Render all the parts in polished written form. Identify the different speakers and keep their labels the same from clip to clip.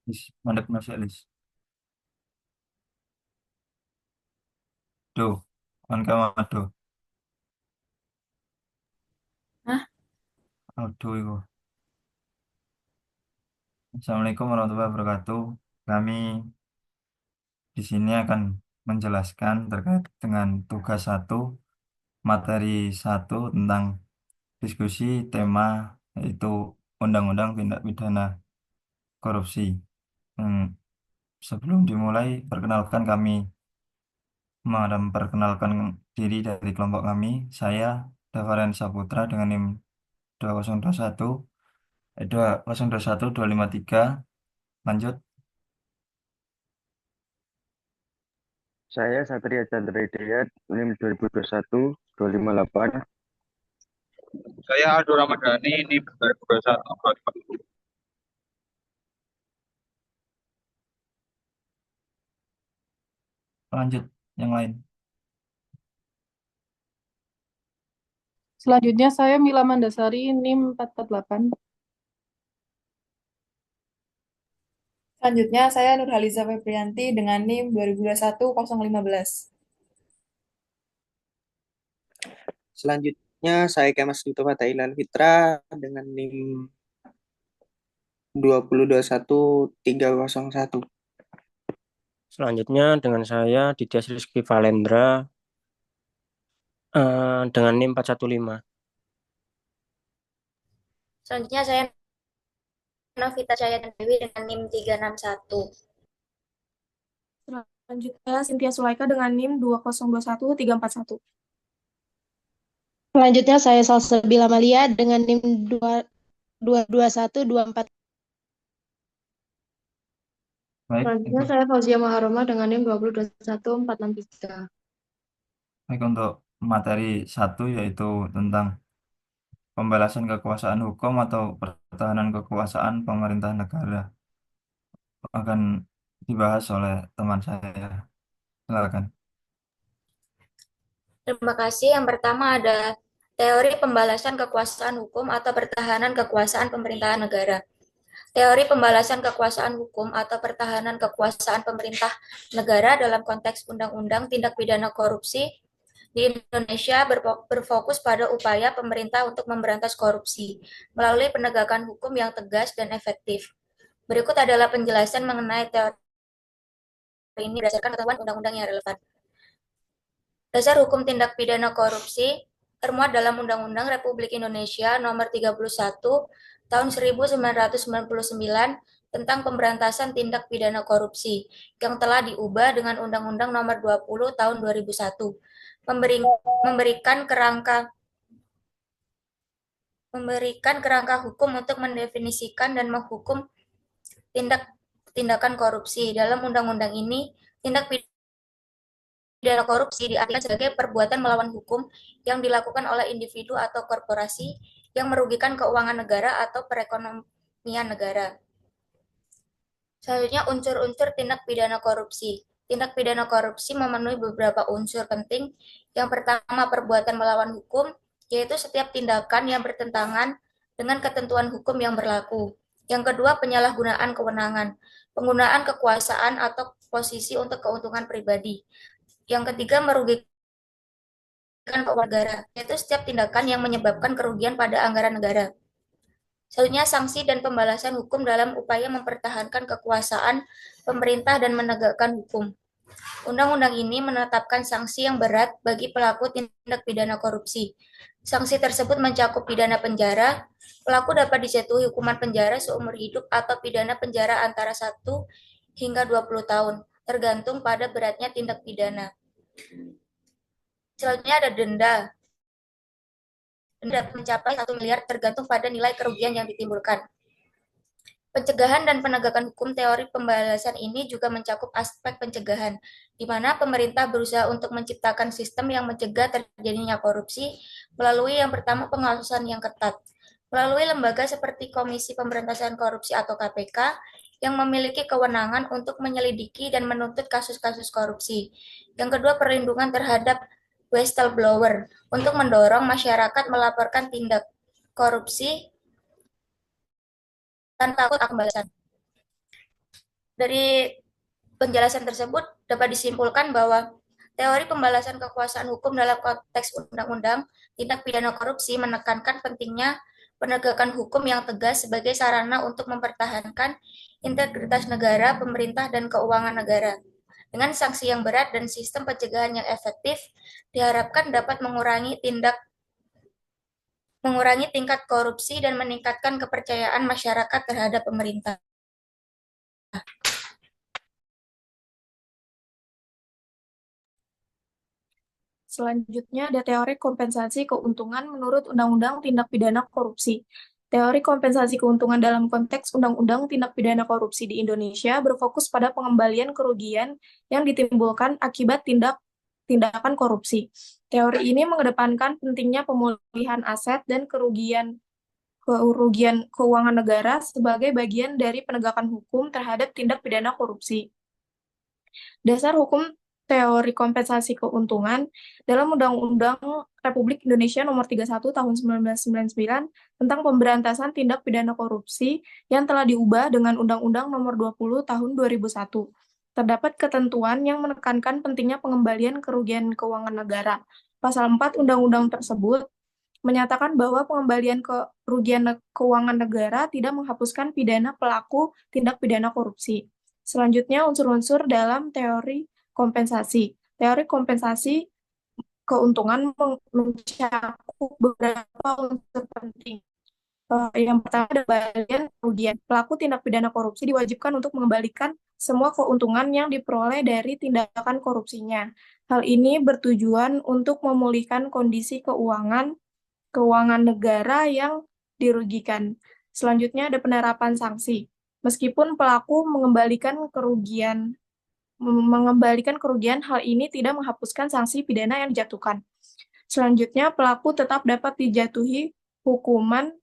Speaker 1: Wis mandek nasi Elis. Do, kan kamu do.
Speaker 2: Hah?
Speaker 1: Aduh, iku. Assalamualaikum warahmatullahi wabarakatuh. Kami di sini akan menjelaskan terkait dengan tugas satu, materi satu tentang diskusi tema yaitu Undang-Undang Tindak Pidana Korupsi. Hmm, Sebelum dimulai, perkenalkan kami memperkenalkan diri dari kelompok kami. Saya Davaren Saputra dengan NIM 2021, 2021253. Lanjut.
Speaker 3: Saya Satria Chandra Hidayat, NIM 2021-258.
Speaker 4: Saya Aldo Ramadhani, ini 2021.
Speaker 1: Lanjut yang lain.
Speaker 2: Selanjutnya saya Mila Mandasari, NIM 448.
Speaker 5: Selanjutnya, saya Nurhaliza Febrianti dengan NIM 2021-015.
Speaker 6: Selanjutnya saya Kemas Duto Fatailan Fitra dengan NIM 2021-301.
Speaker 7: Selanjutnya dengan saya Dityas Rizky Valendra dengan NIM 415.
Speaker 8: Selanjutnya saya Novita Cahaya Dewi dengan NIM 361.
Speaker 9: Selanjutnya Cynthia Sulaika dengan NIM 2021341.
Speaker 10: Selanjutnya saya Salsabila Malia dengan NIM 22124.
Speaker 1: Baik,
Speaker 9: Selanjutnya
Speaker 1: itu.
Speaker 9: saya Fauzia Maharoma dengan NIM 2021463.
Speaker 1: Baik, untuk materi satu yaitu tentang pembalasan kekuasaan hukum atau pertahanan kekuasaan pemerintah negara akan dibahas oleh teman saya. Silakan.
Speaker 8: Terima kasih. Yang pertama ada teori pembalasan kekuasaan hukum atau pertahanan kekuasaan pemerintahan negara. Teori pembalasan kekuasaan hukum atau pertahanan kekuasaan pemerintah negara dalam konteks undang-undang tindak pidana korupsi di Indonesia berfokus pada upaya pemerintah untuk memberantas korupsi melalui penegakan hukum yang tegas dan efektif. Berikut adalah penjelasan mengenai teori ini berdasarkan ketentuan undang-undang yang relevan. Dasar hukum tindak pidana korupsi termuat dalam Undang-Undang Republik Indonesia Nomor 31 Tahun 1999 tentang pemberantasan tindak pidana korupsi yang telah diubah dengan Undang-Undang Nomor 20 Tahun 2001 memberikan kerangka hukum untuk mendefinisikan dan menghukum tindakan korupsi. Dalam undang-undang ini, tindak pidana korupsi diartikan sebagai perbuatan melawan hukum yang dilakukan oleh individu atau korporasi yang merugikan keuangan negara atau perekonomian negara. Selanjutnya, unsur-unsur tindak pidana korupsi. Tindak pidana korupsi memenuhi beberapa unsur penting. Yang pertama, perbuatan melawan hukum, yaitu setiap tindakan yang bertentangan dengan ketentuan hukum yang berlaku. Yang kedua, penyalahgunaan kewenangan, penggunaan kekuasaan atau posisi untuk keuntungan pribadi. Yang ketiga, merugikan keuangan negara, yaitu setiap tindakan yang menyebabkan kerugian pada anggaran negara. Selanjutnya, sanksi dan pembalasan hukum dalam upaya mempertahankan kekuasaan pemerintah dan menegakkan hukum. Undang-undang ini menetapkan sanksi yang berat bagi pelaku tindak pidana korupsi. Sanksi tersebut mencakup pidana penjara, pelaku dapat dijatuhi hukuman penjara seumur hidup atau pidana penjara antara 1 hingga 20 tahun, tergantung pada beratnya tindak pidana. Selanjutnya ada denda. Denda mencapai 1 miliar tergantung pada nilai kerugian yang ditimbulkan. Pencegahan dan penegakan hukum. Teori pembalasan ini juga mencakup aspek pencegahan, di mana pemerintah berusaha untuk menciptakan sistem yang mencegah terjadinya korupsi melalui yang pertama pengawasan yang ketat, melalui lembaga seperti Komisi Pemberantasan Korupsi atau KPK yang memiliki kewenangan untuk menyelidiki dan menuntut kasus-kasus korupsi. Yang kedua, perlindungan terhadap whistleblower untuk mendorong masyarakat melaporkan tindak korupsi tanpa takut akan balasan. Dari penjelasan tersebut dapat disimpulkan bahwa teori pembalasan kekuasaan hukum dalam konteks undang-undang tindak pidana korupsi menekankan pentingnya penegakan hukum yang tegas sebagai sarana untuk mempertahankan integritas negara, pemerintah, dan keuangan negara. Dengan sanksi yang berat dan sistem pencegahan yang efektif, diharapkan dapat mengurangi tingkat korupsi dan meningkatkan kepercayaan masyarakat terhadap pemerintah.
Speaker 9: Selanjutnya ada teori kompensasi keuntungan menurut Undang-Undang Tindak Pidana Korupsi. Teori kompensasi keuntungan dalam konteks Undang-Undang Tindak Pidana Korupsi di Indonesia berfokus pada pengembalian kerugian yang ditimbulkan akibat tindakan korupsi. Teori ini mengedepankan pentingnya pemulihan aset dan kerugian keuangan negara sebagai bagian dari penegakan hukum terhadap tindak pidana korupsi. Dasar hukum teori kompensasi keuntungan dalam Undang-Undang Republik Indonesia Nomor 31 Tahun 1999 tentang pemberantasan tindak pidana korupsi yang telah diubah dengan Undang-Undang Nomor 20 Tahun 2001. Terdapat ketentuan yang menekankan pentingnya pengembalian kerugian keuangan negara. Pasal 4 Undang-Undang tersebut menyatakan bahwa pengembalian kerugian keuangan negara tidak menghapuskan pidana pelaku tindak pidana korupsi. Selanjutnya, unsur-unsur dalam teori kompensasi. Teori kompensasi keuntungan mencakup beberapa unsur penting. Yang pertama adalah pengembalian kerugian. Pelaku tindak pidana korupsi diwajibkan untuk mengembalikan semua keuntungan yang diperoleh dari tindakan korupsinya. Hal ini bertujuan untuk memulihkan kondisi keuangan negara yang dirugikan. Selanjutnya ada penerapan sanksi. Meskipun pelaku mengembalikan kerugian, hal ini tidak menghapuskan sanksi pidana yang dijatuhkan. Selanjutnya, pelaku tetap dapat dijatuhi hukuman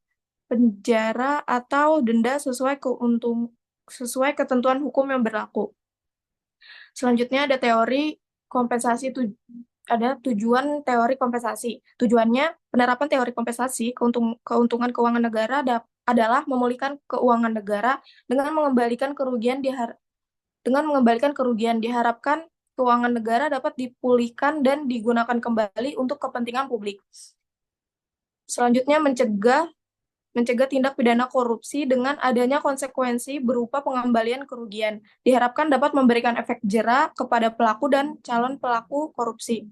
Speaker 9: penjara atau denda sesuai ketentuan hukum yang berlaku. Selanjutnya ada teori kompensasi ada tujuan teori kompensasi. Tujuannya, penerapan teori kompensasi keuntungan keuangan negara adalah memulihkan keuangan negara dengan mengembalikan kerugian diharapkan keuangan negara dapat dipulihkan dan digunakan kembali untuk kepentingan publik. Selanjutnya, mencegah tindak pidana korupsi dengan adanya konsekuensi berupa pengembalian kerugian. Diharapkan dapat memberikan efek jera kepada pelaku dan calon pelaku korupsi.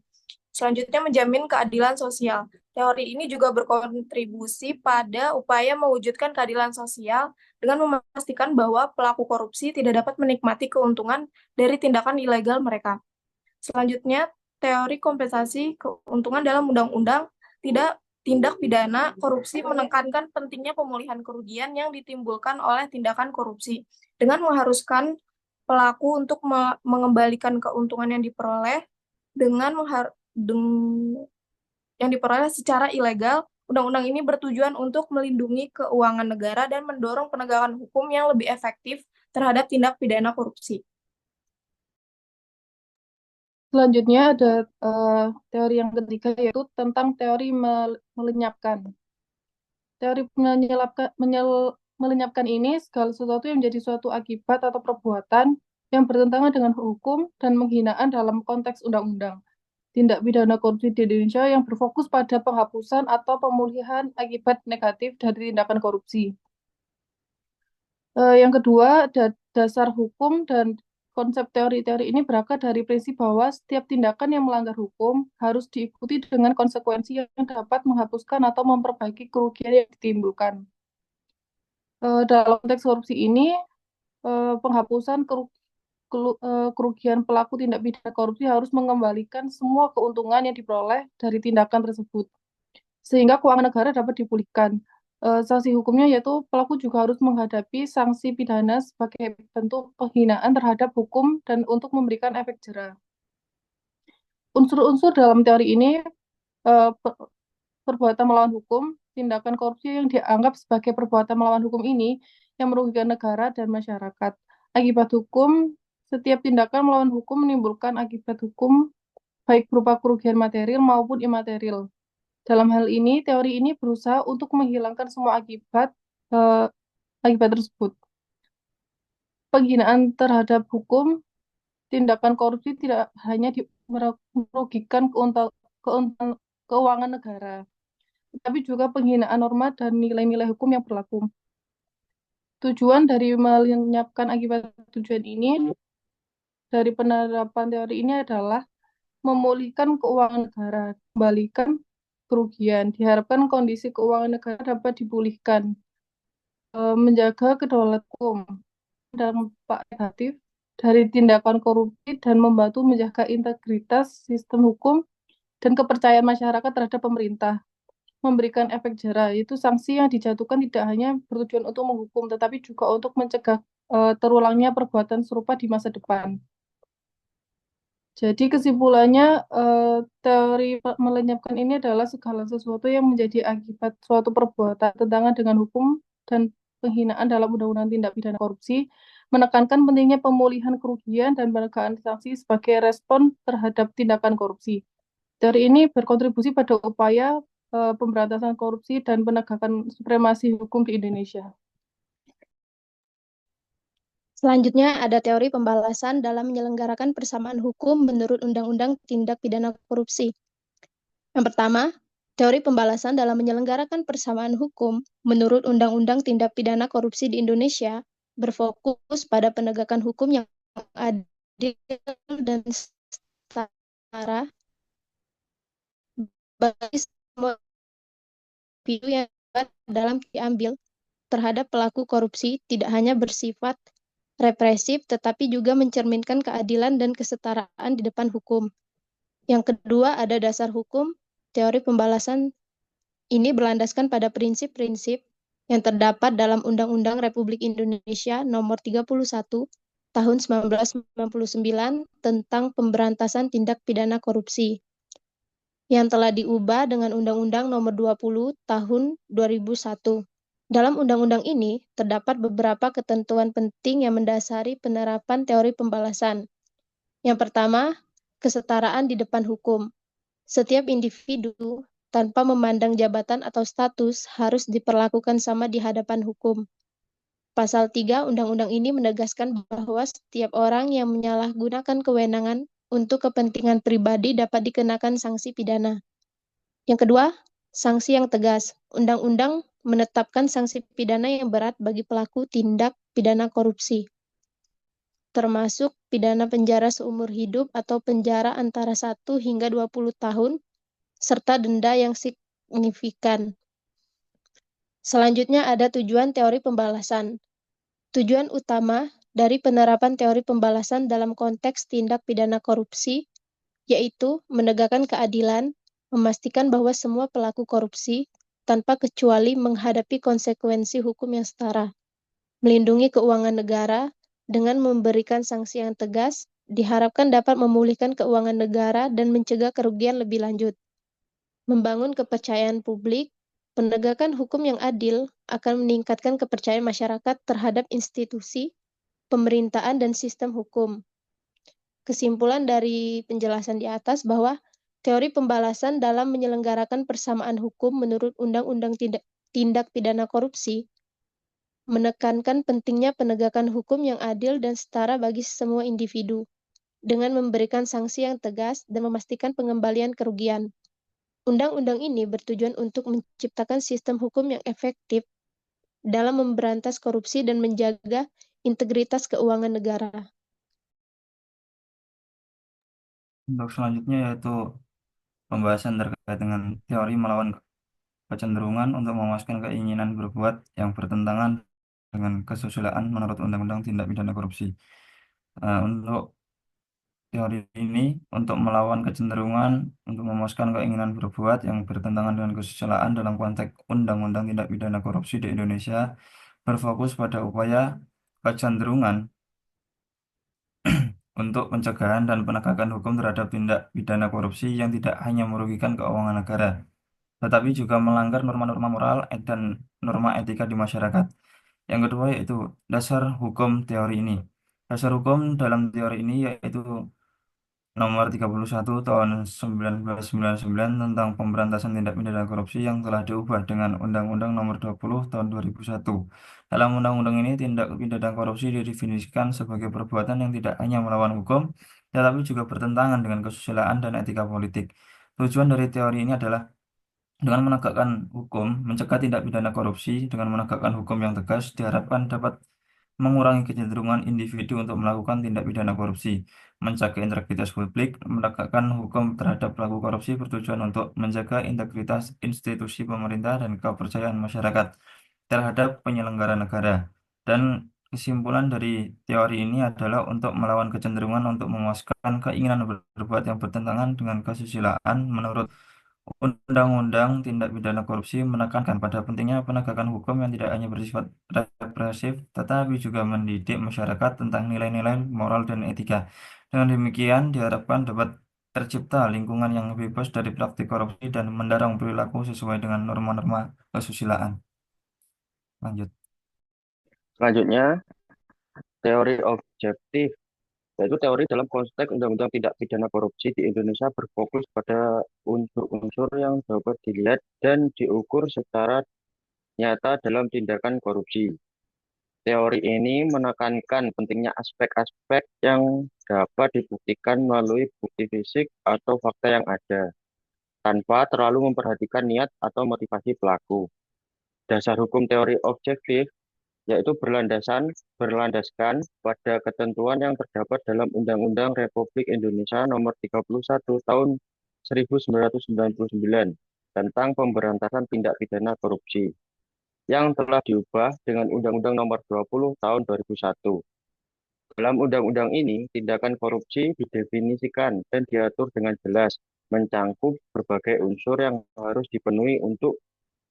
Speaker 9: Selanjutnya, menjamin keadilan sosial. Teori ini juga berkontribusi pada upaya mewujudkan keadilan sosial dengan memastikan bahwa pelaku korupsi tidak dapat menikmati keuntungan dari tindakan ilegal mereka. Selanjutnya, teori kompensasi keuntungan dalam undang-undang tindak pidana korupsi menekankan pentingnya pemulihan kerugian yang ditimbulkan oleh tindakan korupsi dengan mengharuskan pelaku untuk mengembalikan keuntungan yang diperoleh secara ilegal. Undang-undang ini bertujuan untuk melindungi keuangan negara dan mendorong penegakan hukum yang lebih efektif terhadap tindak pidana korupsi.
Speaker 2: Selanjutnya ada teori yang ketiga, yaitu tentang teori melenyapkan. Teori melenyapkan ini segala sesuatu yang menjadi suatu akibat atau perbuatan yang bertentangan dengan hukum dan penghinaan dalam konteks undang-undang tindak pidana korupsi di Indonesia yang berfokus pada penghapusan atau pemulihan akibat negatif dari tindakan korupsi. Yang kedua, dasar hukum dan konsep teori-teori ini berakar dari prinsip bahwa setiap tindakan yang melanggar hukum harus diikuti dengan konsekuensi yang dapat menghapuskan atau memperbaiki kerugian yang ditimbulkan. Dalam konteks korupsi ini, penghapusan kerugian pelaku tindak pidana korupsi harus mengembalikan semua keuntungan yang diperoleh dari tindakan tersebut, sehingga keuangan negara dapat dipulihkan. Sanksi hukumnya yaitu pelaku juga harus menghadapi sanksi pidana sebagai bentuk penghinaan terhadap hukum dan untuk memberikan efek jera. Unsur-unsur dalam teori ini, perbuatan melawan hukum, tindakan korupsi yang dianggap sebagai perbuatan melawan hukum ini yang merugikan negara dan masyarakat. Akibat hukum, setiap tindakan melawan hukum menimbulkan akibat hukum, baik berupa kerugian material maupun imaterial. Dalam hal ini, teori ini berusaha untuk menghilangkan semua akibat tersebut. penghinaan terhadap hukum, tindakan korupsi tidak hanya merugikan keuangan negara, tapi juga penghinaan norma dan nilai-nilai hukum yang berlaku. Tujuan dari melenyapkan akibat tujuan ini dari penerapan teori ini adalah memulihkan keuangan negara, kembalikan kerugian. Diharapkan kondisi keuangan negara dapat dipulihkan, menjaga kedaulatan hukum, dampak negatif dari tindakan korupsi dan membantu menjaga integritas sistem hukum dan kepercayaan masyarakat terhadap pemerintah. Memberikan efek jera, yaitu sanksi yang dijatuhkan tidak hanya bertujuan untuk menghukum, tetapi juga untuk mencegah terulangnya perbuatan serupa di masa depan. Jadi kesimpulannya, teori melenyapkan ini adalah segala sesuatu yang menjadi akibat suatu perbuatan tentangan dengan hukum dan penghinaan dalam Undang-Undang Tindak Pidana Korupsi, menekankan pentingnya pemulihan kerugian dan penegakan sanksi sebagai respon terhadap tindakan korupsi. Teori ini berkontribusi pada upaya pemberantasan korupsi dan penegakan supremasi hukum di Indonesia.
Speaker 10: Selanjutnya ada teori pembalasan dalam menyelenggarakan persamaan hukum menurut Undang-Undang Tindak Pidana Korupsi. Yang pertama, teori pembalasan dalam menyelenggarakan persamaan hukum menurut Undang-Undang Tindak Pidana Korupsi di Indonesia berfokus pada penegakan hukum yang adil dan setara bagi semua individu yang dalam diambil terhadap pelaku korupsi tidak hanya bersifat represif, tetapi juga mencerminkan keadilan dan kesetaraan di depan hukum. Yang kedua, ada dasar hukum. Teori pembalasan ini berlandaskan pada prinsip-prinsip yang terdapat dalam Undang-Undang Republik Indonesia Nomor 31 Tahun 1999 tentang pemberantasan tindak pidana korupsi, yang telah diubah dengan Undang-Undang Nomor 20 Tahun 2001. Dalam undang-undang ini, terdapat beberapa ketentuan penting yang mendasari penerapan teori pembalasan. Yang pertama, kesetaraan di depan hukum. Setiap individu, tanpa memandang jabatan atau status, harus diperlakukan sama di hadapan hukum. Pasal 3 undang-undang ini menegaskan bahwa setiap orang yang menyalahgunakan kewenangan untuk kepentingan pribadi dapat dikenakan sanksi pidana. Yang kedua, sanksi yang tegas. Undang-undang menetapkan sanksi pidana yang berat bagi pelaku tindak pidana korupsi, termasuk pidana penjara seumur hidup atau penjara antara 1 hingga 20 tahun, serta denda yang signifikan. Selanjutnya ada tujuan teori pembalasan. Tujuan utama dari penerapan teori pembalasan dalam konteks tindak pidana korupsi yaitu menegakkan keadilan, memastikan bahwa semua pelaku korupsi tanpa kecuali menghadapi konsekuensi hukum yang setara, melindungi keuangan negara dengan memberikan sanksi yang tegas, diharapkan dapat memulihkan keuangan negara dan mencegah kerugian lebih lanjut, membangun kepercayaan publik. Penegakan hukum yang adil akan meningkatkan kepercayaan masyarakat terhadap institusi, pemerintahan, dan sistem hukum. Kesimpulan dari penjelasan di atas bahwa teori pembalasan dalam menyelenggarakan persamaan hukum menurut Undang-Undang Tindak Pidana Korupsi menekankan pentingnya penegakan hukum yang adil dan setara bagi semua individu, dengan memberikan sanksi yang tegas dan memastikan pengembalian kerugian. Undang-undang ini bertujuan untuk menciptakan sistem hukum yang efektif dalam memberantas korupsi dan menjaga integritas keuangan negara.
Speaker 1: Untuk selanjutnya yaitu pembahasan terkait dengan teori melawan kecenderungan untuk memuaskan keinginan berbuat yang bertentangan dengan kesusilaan menurut Undang-Undang Tindak Pidana Korupsi. Untuk teori ini untuk melawan kecenderungan untuk memuaskan keinginan berbuat yang bertentangan dengan kesusilaan dalam konteks Undang-Undang Tindak Pidana Korupsi di Indonesia berfokus pada upaya kecenderungan untuk pencegahan dan penegakan hukum terhadap tindak pidana korupsi yang tidak hanya merugikan keuangan negara, tetapi juga melanggar norma-norma moral dan norma etika di masyarakat. Yang kedua yaitu dasar hukum teori ini. Dasar hukum dalam teori ini yaitu Nomor 31 tahun 1999 tentang pemberantasan tindak pidana korupsi yang telah diubah dengan Undang-Undang Nomor 20 tahun 2001. Dalam undang-undang ini, tindak pidana korupsi didefinisikan sebagai perbuatan yang tidak hanya melawan hukum, tetapi juga bertentangan dengan kesusilaan dan etika politik. Tujuan dari teori ini adalah dengan menegakkan hukum, mencegah tindak pidana korupsi, dengan menegakkan hukum yang tegas, diharapkan dapat mengurangi kecenderungan individu untuk melakukan tindak pidana korupsi, menjaga integritas publik, menegakkan hukum terhadap pelaku korupsi bertujuan untuk menjaga integritas institusi pemerintah dan kepercayaan masyarakat terhadap penyelenggara negara. Dan kesimpulan dari teori ini adalah untuk melawan kecenderungan untuk memuaskan keinginan berbuat yang bertentangan dengan kesusilaan menurut Undang-Undang Tindak Pidana Korupsi menekankan pada pentingnya penegakan hukum yang tidak hanya bersifat represif, tetapi juga mendidik masyarakat tentang nilai-nilai moral dan etika. Dengan demikian, diharapkan dapat tercipta lingkungan yang bebas dari praktik korupsi dan mendorong perilaku sesuai dengan norma-norma kesusilaan. Lanjut.
Speaker 3: Selanjutnya, teori objektif, yaitu teori dalam konteks undang-undang tindak pidana korupsi di Indonesia berfokus pada unsur-unsur yang dapat dilihat dan diukur secara nyata dalam tindakan korupsi. Teori ini menekankan pentingnya aspek-aspek yang dapat dibuktikan melalui bukti fisik atau fakta yang ada, tanpa terlalu memperhatikan niat atau motivasi pelaku. Dasar hukum teori objektif yaitu berlandaskan pada ketentuan yang terdapat dalam Undang-Undang Republik Indonesia Nomor 31 Tahun 1999 tentang pemberantasan tindak pidana korupsi yang telah diubah dengan Undang-Undang Nomor 20 Tahun 2001. Dalam undang-undang ini, tindakan korupsi didefinisikan dan diatur dengan jelas, mencangkup berbagai unsur yang harus dipenuhi untuk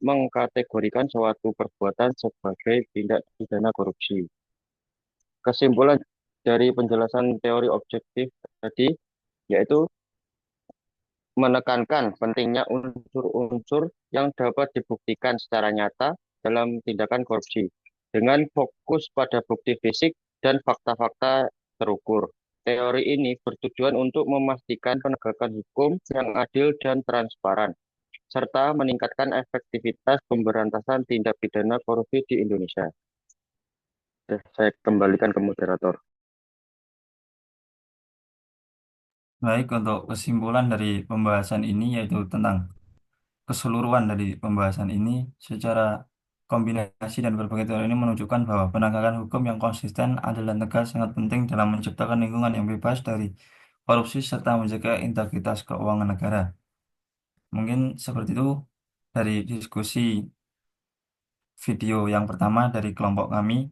Speaker 3: mengkategorikan suatu perbuatan sebagai tindak pidana korupsi. Kesimpulan dari penjelasan teori objektif tadi yaitu menekankan pentingnya unsur-unsur yang dapat dibuktikan secara nyata dalam tindakan korupsi dengan fokus pada bukti fisik dan fakta-fakta terukur. Teori ini bertujuan untuk memastikan penegakan hukum yang adil dan transparan, serta meningkatkan efektivitas pemberantasan tindak pidana korupsi di Indonesia. Saya kembalikan ke moderator.
Speaker 1: Baik, untuk kesimpulan dari pembahasan ini yaitu tentang keseluruhan dari pembahasan ini secara kombinasi dan berbagai teori ini menunjukkan bahwa penegakan hukum yang konsisten, adil dan tegas sangat penting dalam menciptakan lingkungan yang bebas dari korupsi serta menjaga integritas keuangan negara. Mungkin seperti itu dari diskusi video yang pertama dari kelompok kami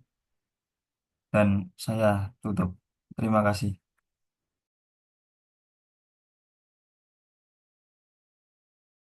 Speaker 1: dan saya tutup. Terima kasih.